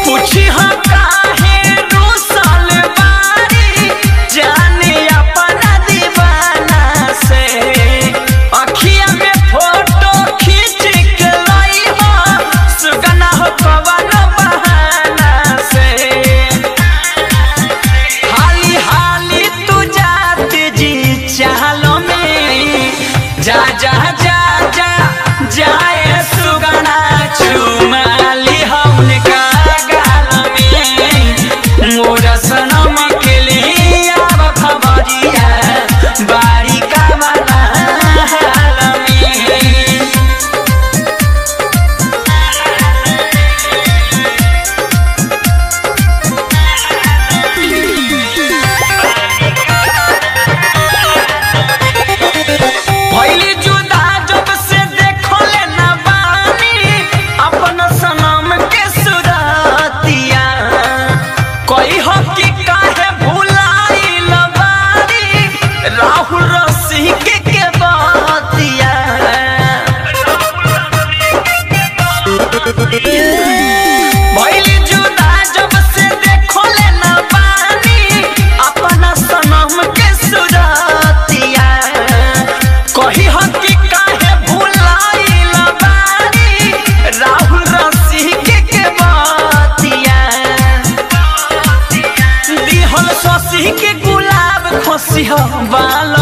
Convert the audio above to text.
पूछी हम काहे रूसल बारी जाने अपना दीवाना से अखिया में फोटो खींच के लाई हो सुगना हो कवन बहाना से हाली हाली तू जाते जी चालो में जा जा जा जा जाए सुगना चुमाली हमने का गाल में मोरा सनम के लिए अब खबरिया बारी का वाला हाल में पहली जुदा जब से देखो ले ना बानी अपन सनम के सुरतिया कोई हो कि काहे भुलाइल बारी राहुल रसिक के बतिया पहली जुदा जब से देखो ले ना बानी अपन सनम के सुरतिया कही हम कि काहे भुलाइल बारी राहुल रसिक के बतिया दिहल शशि के गुलाब खुशी हो बाल